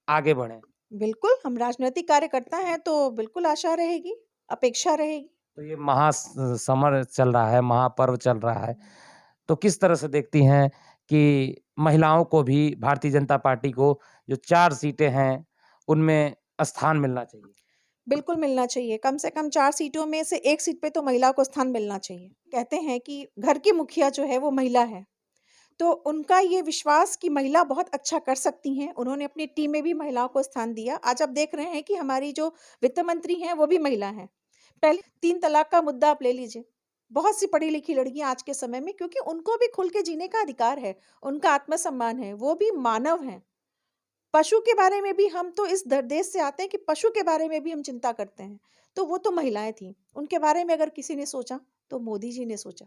आगे बढ़ें? बिल्कुल, हम राजनैतिक कार्यकर्ता हैं तो बिल्कुल आशा रहेगी, अपेक्षा रहेगी। तो ये समर चल रहा है, महापर्व चल रहा है, तो किस तरह से देखती हैं कि महिलाओं को भी भारतीय जनता पार्टी को जो 4 सीटें हैं, उनमें स्थान मिलना चाहिए? बिल्कुल मिलना चाहिए, कम से कम 4 सीटों में से 1 सीट पे तो महिला को स्थान मिलना चाहिए। कहते हैं कि घर की मुखिया जो है वो महिला है, तो उनका ये विश्वास कि महिला बहुत अच्छा कर सकती हैं, उन्होंने अपनी टीम में भी महिलाओं को स्थान दिया। आज आप देख रहे हैं कि हमारी जो वित्त मंत्री हैं, वो भी महिला हैं। पहले 3 तलाक का मुद्दा आप ले लीजिए, बहुत सी पढ़ी-लिखी लड़कियाँ आज के समय में क्योंकि उनको भी खुल के जीने का अधिकार है, उनका आत्मसम्मान है, वो भी मानव हैं। पशु के बारे में भी हम तो इस देश से आते हैं कि पशु के बारे में भी हम चिंता करते हैं, तो वो तो महिलाएँ थीं। उनके बारे में अगर किसी ने सोचा, तो मोदी जी ने सोचा।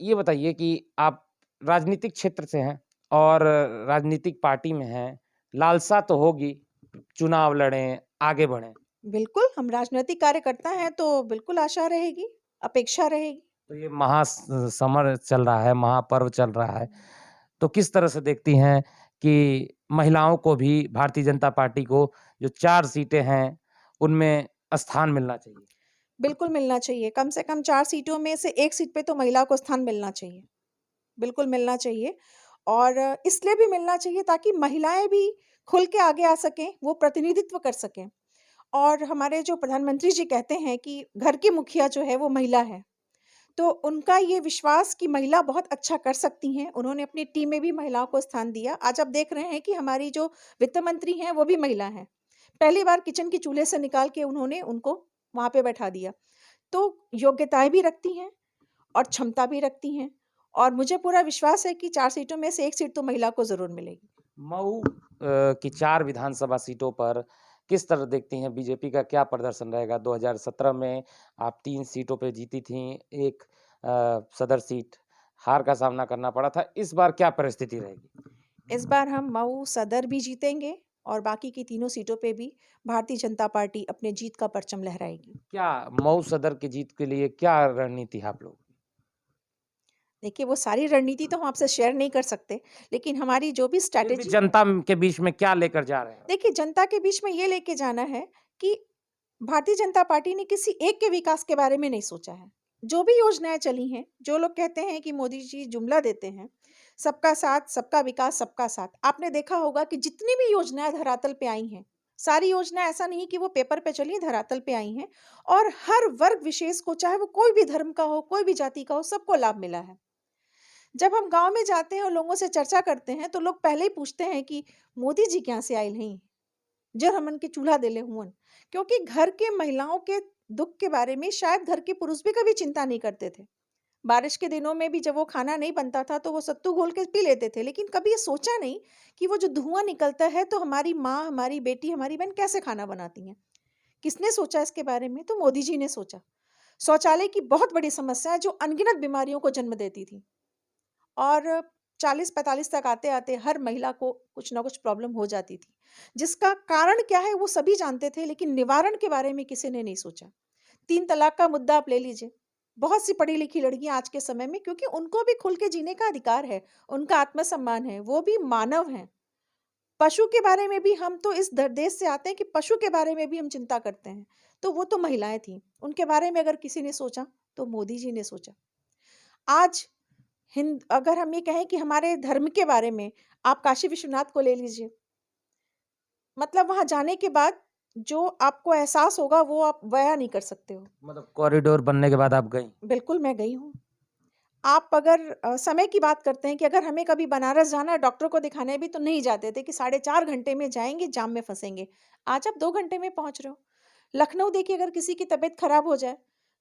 ये बताइए कि आप राजनीतिक क्षेत्र से हैं और राजनीतिक पार्टी में हैं, लालसा तो होगी, चुनाव लड़ें, आगे बढ़ें। बिल्कुल, हम राजनैतिक कार्यकर्ता हैं तो बिल्कुल आशा रहेगी, अपेक्षा रहेगी। तो ये समर चल रहा है, महापर्व चल रहा है, तो किस तरह से देखती हैं कि महिलाओं को भी भारतीय जनता पार्टी को जो 4 सीटें हैं, उनमें स्थान मिलना चाहिए? बिल्कुल मिलना चाहिए, कम से कम 4 सीटों में से 1 सीट पे तो महिला को स्थान मिलना चाहिए। बिल्कुल मिलना चाहिए और इसलिए भी मिलना चाहिए ताकि महिलाएँ भी खुल के आगे आ सकें, वो प्रतिनिधित्व कर सकें। और हमारे जो प्रधानमंत्री जी कहते हैं कि घर की मुखिया जो है वो महिला है, तो उनका ये विश्वास कि महिला बहुत अच्छा कर सकती हैं, उन्होंने अपनी टीम में भी महिलाओं को स्थान दिया। आज आप देख रहे हैं कि हमारी जो वित्त मंत्री हैं, वो भी महिला हैं। पहली बार किचन के चूल्हे से निकाल के उन्होंने उनको वहाँ पे बैठा दिया। तो योग्यताएँ भी रखती हैं और क्षमता भी रखती हैं और मुझे पूरा विश्वास है कि 4 सीटों में से 1 सीट तो महिला को ज़रूर मिलेगी। मऊ की 4 विधानसभा सीटों पर किस तरह देखती हैं बीजेपी का क्या प्रदर्शन रहेगा? 2017 में आप 3 सीटों पे जीती थीं, 1 सदर सीट हार का सामना करना पड़ा था। इस बार क्या परिस्थिति रहेगी? इस बार हम मऊ सदर भी जीतेंगे और बाकी की तीनों सीटों पे भी भारतीय जनता पार्टी अपने जीत का परचम लहराएगी। क्या मऊ सदर की जीत के लिए क्या रणनीति है आप लोगों की? देखिए, वो सारी रणनीति तो हम आपसे शेयर नहीं कर सकते, लेकिन हमारी जो भी फिर भी स्ट्रैटेजी जनता के बीच में क्या लेकर जा रहे हैं? देखिए, जनता के बीच में ये लेके जाना है कि भारतीय जनता पार्टी ने किसी एक के विकास के बारे में नहीं सोचा है। जो भी योजनाएँ चली हैं, जो लोग कहते हैं कि मोदी जी जुमला देते हैं, सबका साथ, सबका विकास, सबका साथ। आपने देखा होगा कि जितनी भी योजनाएँ धरातल पे आई हैं, सारी योजनाएँ ऐसा नहीं कि वो पेपर पे चली, धरातल पे आई हैं और हर वर्ग विशेष को, चाहे वो कोई भी धर्म का हो, कोई भी जाति का हो, सबको लाभ मिला है। जब हम गाँव में जाते हैं और लोगों से चर्चा करते हैं, तो लोग पहले ही पूछते हैं कि मोदी जी कहाँ से आइल हईं? जो हमन के चूल्हा देले हुअन। क्योंकि घर के महिलाओं के दुःख के बारे में शायद घर के पुरुष भी कभी चिंता नहीं करते थे। बारिश के दिनों में भी जब वो खाना नहीं बनता था, तो वो सत्तू घोल के पी लेते थे, लेकिन कभी ये सोचा नहीं कि वो जो धुआँ निकलता है, तो हमारी माँ, हमारी बेटी, हमारी बहन कैसे खाना बनाती हैं। किसने सोचा इसके बारे में? तो मोदी जी ने सोचा। शौचालय की बहुत बड़ी समस्या है, जो अनगिनत बीमारियों को जन्म देती थी। और 40-45 तक आते-आते हर महिला को कुछ ना कुछ प्रॉब्लम हो जाती थी। जिसका कारण क्या है वो सभी जानते थे लेकिन निवारण के बारे में किसी ने नहीं सोचा। 3 तलाक का मुद्दा आप ले लीजिए। बहुत सी पढ़ी-लिखी लड़कियाँ आज के समय में क्योंकि उनको भी खुल के जीने का अधिकार है, उनका आत्मसम्मान है, वो भी मानव हैं। पशु के बारे में भी हम तो इस देश से आते हैं कि पशु के बारे में भी हम चिंता करते हैं। तो वो तो महिलाएँ थीं। उनके बारे में अगर किसी ने सोचा, तो मोदी जी ने सोचा। आज हिंद अगर हम ये कहें कि हमारे धर्म के बारे में, आप काशी विश्वनाथ को ले लीजिए। मतलब वहाँ जाने के बाद जो आपको एहसास होगा वो आप बयाँ नहीं कर सकते हो। मतलब कॉरिडोर बनने के बाद आप गईं? बिल्कुल, मैं गई हूँ। आप अगर समय की बात करते हैं कि अगर हमें कभी बनारस जाना है डॉक्टर को दिखाने भी तो नहीं जाते थे कि साढ़े 4 घंटे में जाएँगे, जाम में फँसेंगे। आज आप 2 घंटे में पहुँच रहे हो। लखनऊ देखिए अगर किसी की तबीयत खराब हो जाए,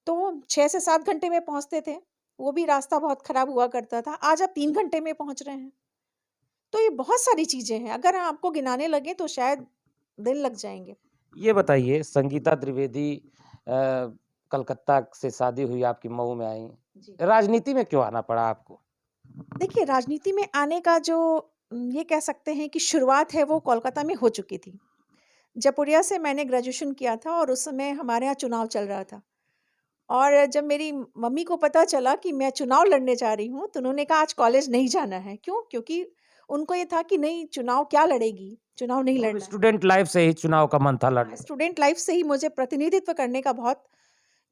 तो वो 6 से 7 घंटे में पहुँचते थे। वो भी रास्ता बहुत खराब हुआ करता था। आज आप 3 घंटे में पहुँच रहे हैं। तो ये बहुत सारी चीज़ें हैं, अगर आपको गिनाने लगे तो शायद दिन लग जाएँगे। ये बताइए संगीता त्रिवेदी कलकत्ता से शादी हुई आपकी मऊ में आई। जी। राजनीति में क्यों आना पड़ा आपको? देखिए, राजनीति में आने का जो ये कह सकते हैं कि शुरुआत है वो कोलकाता में हो चुकी थी। जपुरिया से मैंने ग्रेजुएशन किया था और उस समय हमारे यहाँ चुनाव चल रहा था। और जब मेरी मम्मी को पता चला कि मैं चुनाव लड़ने जा रही हूँ, तो उन्होंने कहा आज कॉलेज नहीं जाना है। क्यों? क्योंकि उनको ये था कि नहीं चुनाव क्या लड़ेगी, चुनाव नहीं मतलब लड़ना है। स्टूडेंट लाइफ से ही चुनाव का मन था हाँ, लड़ने का। स्टूडेंट लाइफ से ही मुझे प्रतिनिधित्व करने का बहुत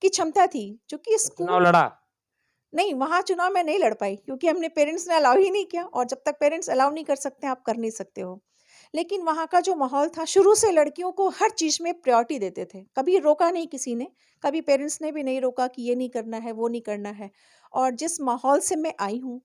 की क्षमता थी। चूँकि तो चुनाव स्कूल लड़ा? नहीं, वहाँ चुनाव मैं नहीं लड़ पाई क्योंकि हमने पेरेंट्स ने अलाउ ही नहीं किया और जब तक पेरेंट्स अलाउ नहीं कर सकते, आप कर नहीं सकते हो। लेकिन वहाँ का जो माहौल था, शुरू से लड़कियों को हर चीज़ में प्रायोरिटी देते थे। कभी रोका नहीं किसी ने, कभी पेरेंट्स ने भी नहीं रोका कि ये नहीं करना है, वो नहीं करना है। और जिस माहौल से मैं आई हूँ,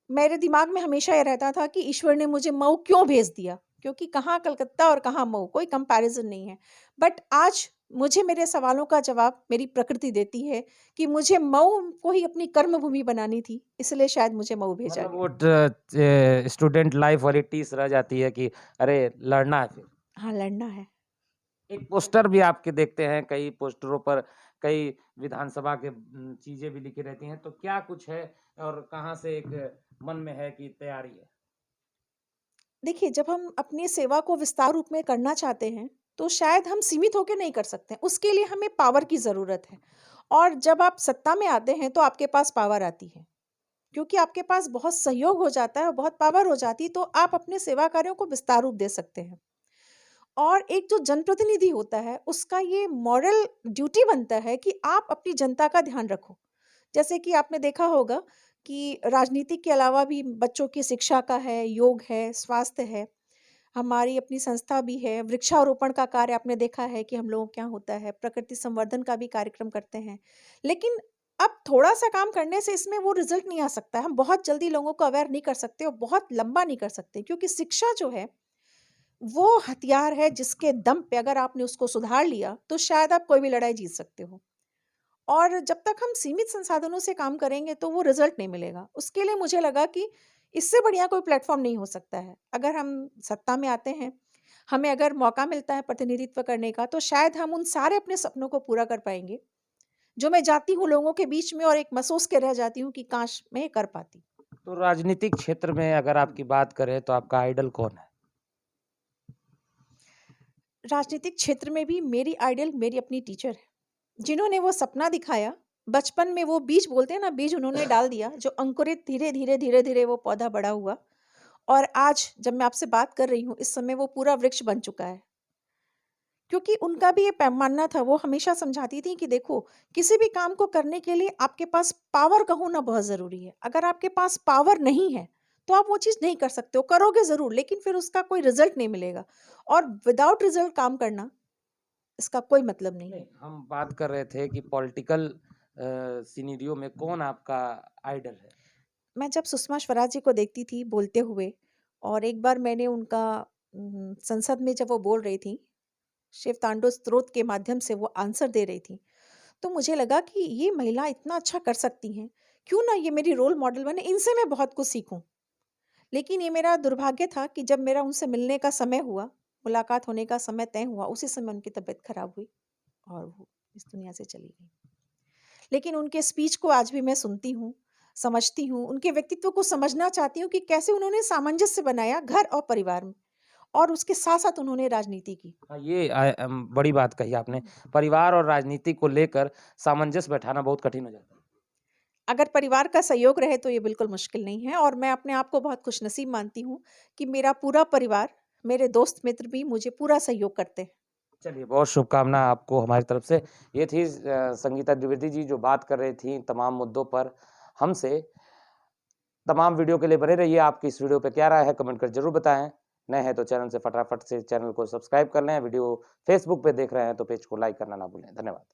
मेरे दिमाग में हमेशा ये रहता था कि ईश्वर ने मुझे मऊ क्यों भेज दिया? क्योंकि कहाँ कलकत्ता और कहाँ मऊ, कोई कंपैरिज़न नहीं है। बट आज मुझे मेरे सवालों का जवाब मेरी प्रकृति देती है कि मुझे मऊ को ही अपनी कर्म भूमि बनानी थी, इसलिए शायद मुझे मऊ भेजा मतलब गया। वो स्टूडेंट लाइफ वाली टीस रह जाती है कि अरे लड़ना है फिर। हाँ, लड़ना है। एक पोस्टर भी आपके देखते हैं, कई पोस्टरों पर कई विधानसभा के चीजें भी लिखी रहती हैं, तो क्या कुछ है और कहाँ से एक मन में है कि तैयारी है? देखिए, जब हम अपनी सेवा को विस्तार रूप में करना चाहते हैं, तो शायद हम सीमित होके नहीं कर सकते। उसके लिए हमें पावर की ज़रूरत है और जब आप सत्ता में आते हैं, तो आपके पास पावर आती है। क्योंकि आपके पास बहुत सहयोग हो जाता है और बहुत पावर हो जाती है, तो आप अपने सेवा कार्यों को विस्तार रूप दे सकते हैं। और एक जो जनप्रतिनिधि होता है, उसका ये मॉरल ड्यूटी बनता है कि आप अपनी जनता का ध्यान रखो। जैसे कि आपने देखा होगा कि राजनीति के अलावा भी बच्चों की शिक्षा का है, योग है, स्वास्थ्य है, हमारी अपनी संस्था भी है, वृक्षारोपण का कार्य आपने देखा है कि हम लोगों के यहाँ होता है, प्रकृति संवर्धन का भी कार्यक्रम करते हैं। लेकिन अब थोड़ा-सा काम करने से इसमें वो रिज़ल्ट नहीं आ सकता है। हम बहुत जल्दी लोगों को अवेयर नहीं कर सकते और बहुत लंबा नहीं कर सकते क्योंकि शिक्षा जो है, वो हथियार है जिसके दम पे अगर आपने उसको सुधार लिया, तो शायद आप कोई भी लड़ाई जीत सकते हो। और जब तक हम सीमित संसाधनों से काम करेंगे तो वो रिज़ल्ट नहीं मिलेगा। उसके लिए मुझे लगा कि इससे बढ़िया कोई प्लेटफ़ॉर्म नहीं हो सकता है। अगर हम सत्ता में आते हैं, हमें अगर मौका मिलता है प्रतिनिधित्व करने का तो शायद हम उन सारे अपने सपनों को पूरा कर पाएँगे, जो मैं जाती हूँ लोगों के बीच में और एक महसूस के रह जाती हूँ कि काश मैं ये कर पाती। तो राजनीतिक क्षेत्र में अगर आपकी बात करें तो आपका आइडल कौन है? राजनीतिक क्षेत्र में भी मेरी आइडल मेरी अपनी टीचर है, जिन्होंने वो सपना दिखाया, बचपन में वो बीज बोलते हैं ना, बीज उन्होंने डाल दिया, जो अंकुरित धीरे-धीरे, धीरे-धीरे वो पौधा बड़ा हुआ और आज जब मैं आपसे बात कर रही हूँ, इस समय वो पूरा वृक्ष बन चुका है। क्योंकि उनका भी ये पैमाना था, वो हमेशा समझाती थीं कि देखो, किसी भी काम को करने के लिए आपके पास पावर का होना बहुत ज़रूरी है। अगर आपके पास पावर नहीं है, तो आप वो चीज़ नहीं कर सकते हो, करोगे ज़रूर लेकिन फिर उसका कोई रिज़ल्ट नहीं मिलेगा और विदाउट रिज़ल्ट काम करना, इसका कोई मतलब नहीं नहीं, है। हम बात कर रहे थे कि पॉलिटिकल सिनेरियो में कौन आपका आइडल है? मैं जब सुषमा स्वराज जी को देखती थी बोलते हुए और एक बार मैंने उनका संसद में जब वो बोल रही थीं, शिव तांडव स्तोत्र के माध्यम से वो आंसर दे रही थीं, तो मुझे लगा कि ये महिला इतना अच्छा कर सकती हैं, क्यों ना ये मेरी रोल मॉडल बने, इनसे मैं बहुत कुछ सीखूँ। लेकिन ये मेरा दुर्भाग्य था कि जब मेरा उनसे मिलने का समय हुआ, मुलाकात होने का समय तय हुआ, उसी समय उनकी तबीयत खराब हुई और वो इस दुनिया से चली गईं। लेकिन उनके स्पीच को आज भी मैं सुनती हूँ, समझती हूँ, उनके व्यक्तित्व को समझना चाहती हूँ कि कैसे उन्होंने सामंजस्य बनाया घर और परिवार में और उसके साथ-साथ उन्होंने राजनीति की। हाँ, ये बड़ी बात कही आपने। परिवार और राजनीति को लेकर सामंजस्य बैठाना बहुत कठिन हो जाता है। अगर परिवार का सहयोग रहे तो ये बिल्कुल मुश्किल नहीं है और मैं अपने आप को बहुत खुशनसीब मानती हूँ कि मेरा पूरा परिवार, मेरे दोस्त मित्र भी मुझे पूरा सहयोग करते हैं। चलिए, बहुत शुभकामना आपको हमारी तरफ से। ये थी संगीता द्विवेदी जी जो बात कर रही थीं तमाम मुद्दों पर हमसे। तमाम वीडियो के लिए बने रहिए। आपकी इस वीडियो पे क्या राय है कमेंट कर ज़रूर बताएँ। नए हैं तो चैनल से फटाफट से चैनल को सब्सक्राइब कर लें। वीडियो फेसबुक पे देख रहे हैं तो पेज को लाइक करना ना भूलें। धन्यवाद।